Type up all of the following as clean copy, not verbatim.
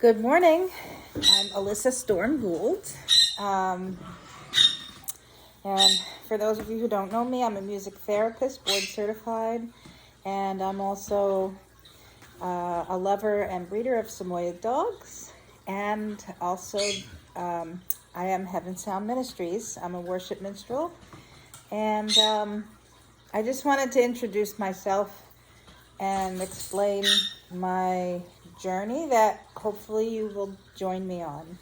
Good morning. I'm Alyssa Storm-Gould. And for those of you who don't know me, I'm a music therapist, board certified, and I'm also a lover and breeder of Samoyed dogs. And also, I am Heaven Sound Ministries. I'm a worship minstrel. And I just wanted to introduce myself and explain my journey that hopefully you will join me on.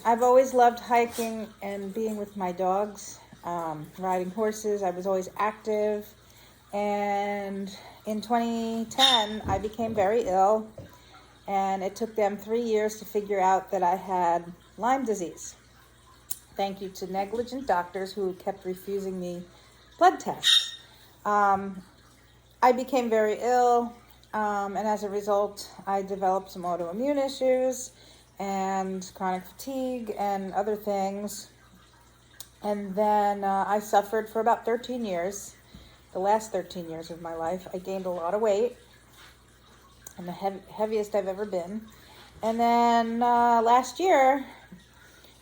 I've always loved hiking and being with my dogs, riding horses. I was always active. And in 2010, I became very ill. And it took them 3 years to figure out that I had Lyme disease. Thank you to negligent doctors who kept refusing me blood tests. I became very ill, and as a result, I developed some autoimmune issues and chronic fatigue and other things. And then I suffered for about 13 years, the last 13 years of my life. I gained a lot of weight. I'm the heaviest I've ever been. And then last year,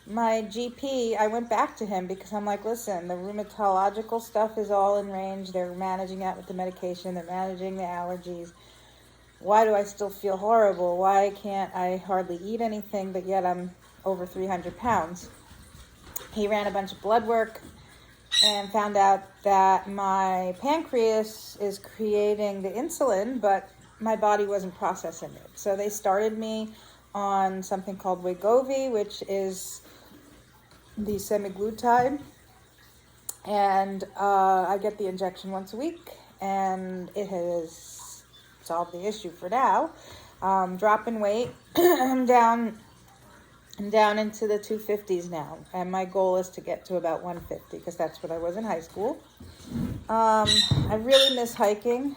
my GP, I went back to him because I'm like, listen, the rheumatological stuff is all in range. They're managing that with the medication. They're managing the allergies. Why do I still feel horrible? Why can't I hardly eat anything, but yet I'm over 300 pounds? He ran a bunch of blood work and found out that my pancreas is creating the insulin, but my body wasn't processing it. So they started me on something called Wegovy, which is the semaglutide, and I get the injection once a week, and it has solved the issue for now. Dropping weight, I'm down into the 250s now, and my goal is to get to about 150 because that's what I was in high school. I really miss hiking.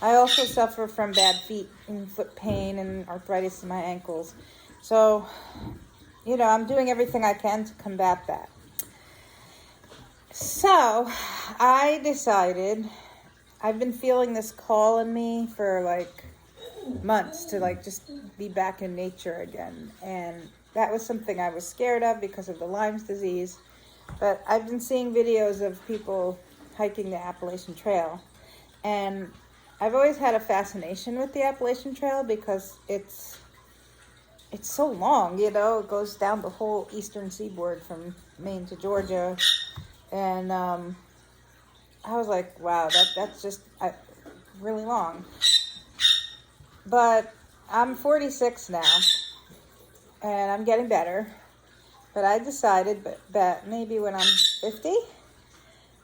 I also suffer from bad feet and foot pain and arthritis in my ankles. So, I'm doing everything I can to combat that. So, I decided, I've been feeling this call in me for months to just be back in nature again. And that was something I was scared of because of the Lyme disease. But I've been seeing videos of people hiking the Appalachian Trail. And I've always had a fascination with the Appalachian Trail because it's so long, it goes down the whole eastern seaboard from Maine to Georgia. And I was like, wow, that's just really long. But I'm 46 now, and I'm getting better. But I decided that maybe when I'm 50,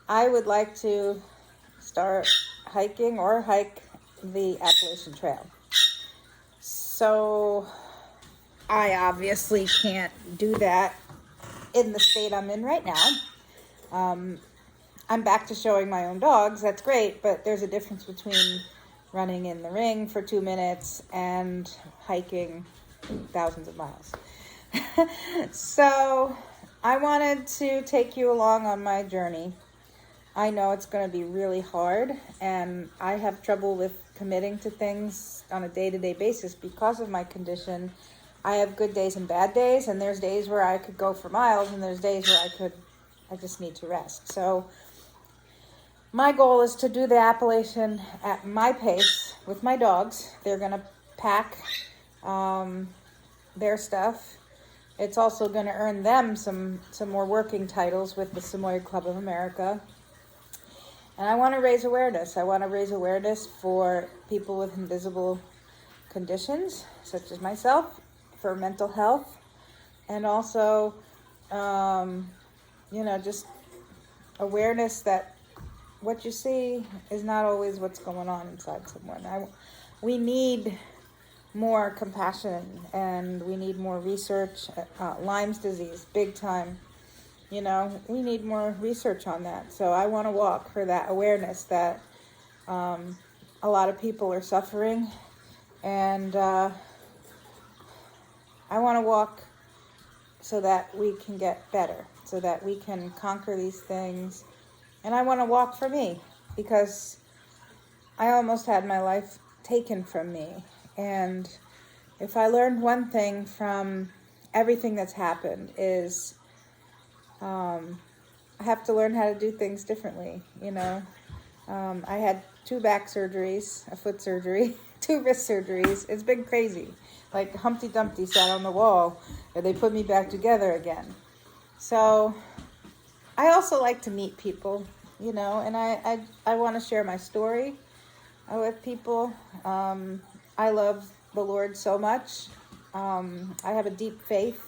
I would like to start hiking or hike the Appalachian Trail. So I obviously can't do that in the state I'm in right now. I'm back to showing my own dogs. That's great, but there's a difference between running in the ring for 2 minutes and hiking thousands of miles. So I wanted to take you along on my journey. I know it's going to be really hard, and I have trouble with committing to things on a day-to-day basis because of my condition. I have good days and bad days, and there's days where I could go for miles, and there's days where I just need to rest. So my goal is to do the Appalachian at my pace with my dogs. They're going to pack their stuff. It's also going to earn them some more working titles with the Samoyed Club of America. And I want to raise awareness. I want to raise awareness for people with invisible conditions, such as myself, for mental health, and also, just awareness that what you see is not always what's going on inside someone. We need more compassion, and we need more research. Lyme disease, big time. We need more research on that. So I want to walk for that awareness that a lot of people are suffering, and I want to walk so that we can get better, so that we can conquer these things. And I want to walk for me because I almost had my life taken from me. And if I learned one thing from everything that's happened is I have to learn how to do things differently, you know. I had 2 back surgeries, a foot surgery, 2 wrist surgeries. It's been crazy. Like Humpty Dumpty sat on the wall, and they put me back together again. So I also like to meet people, you know, and I want to share my story with people. I love the Lord so much. I have a deep faith.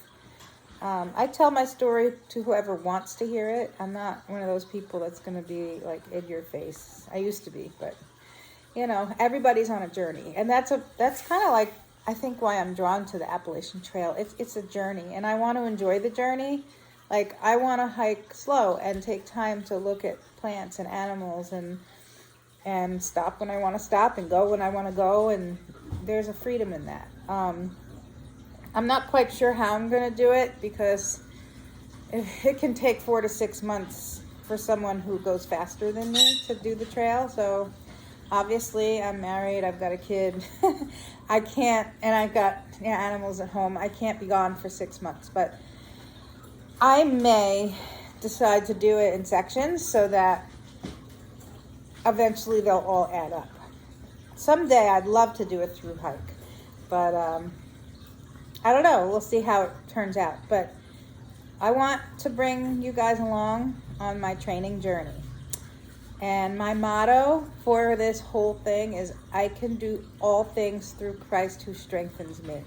I tell my story to whoever wants to hear it. I'm not one of those people that's going to be like in your face. I used to be, but you know, everybody's on a journey, and that's kind of like, I think, why I'm drawn to the Appalachian Trail. It's a journey, and I want to enjoy the journey. Like, I want to hike slow and take time to look at plants and animals and stop when I want to stop and go when I want to go, and there's a freedom in that. I'm not quite sure how I'm going to do it, because it can take 4 to 6 months for someone who goes faster than me to do the trail. So obviously I'm married, I've got a kid. I can't, and I've got animals at home. I can't be gone for 6 months, but I may decide to do it in sections so that eventually they'll all add up. Someday I'd love to do a through hike, but I don't know. We'll see how it turns out. But I want to bring you guys along on my training journey. And my motto for this whole thing is, I can do all things through Christ who strengthens me.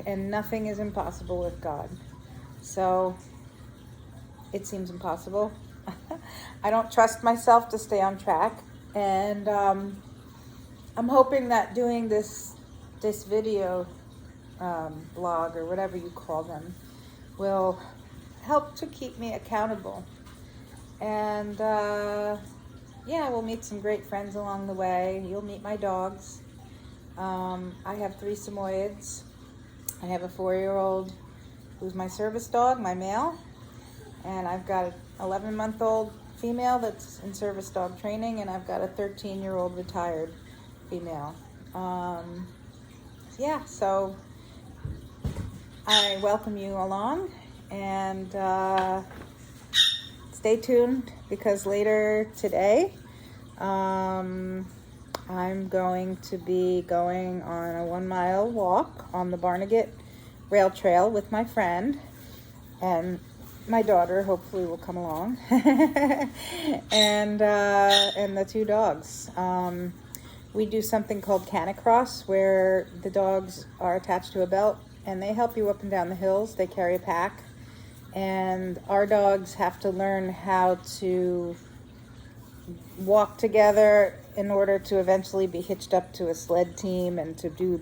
And nothing is impossible with God. So it seems impossible. I don't trust myself to stay on track. And I'm hoping that doing this video blog, or whatever you call them, will help to keep me accountable. And yeah, we'll meet some great friends along the way. You'll meet my dogs. I have 3 Samoyeds. I have a 4-year-old who's my service dog, my male, and I've got an 11-month-old female that's in service dog training, and I've got a 13-year-old retired female. Yeah, so I welcome you along, and stay tuned, because later today I'm going to be going on a 1-mile walk on the Barnegat Rail Trail with my friend, and my daughter hopefully will come along, and the 2 dogs. We do something called Canicross, where the dogs are attached to a belt and they help you up and down the hills. They carry a pack, and our dogs have to learn how to walk together in order to eventually be hitched up to a sled team and to do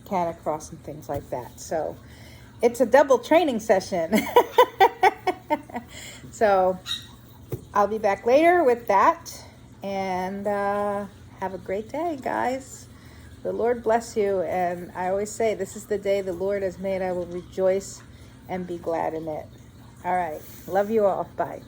Canicross and things like that. So it's a double training session. So I'll be back later with that, and have a great day, guys. The Lord bless you, and I always say, this is the day the Lord has made. I will rejoice and be glad in it. All right. Love you all. Bye.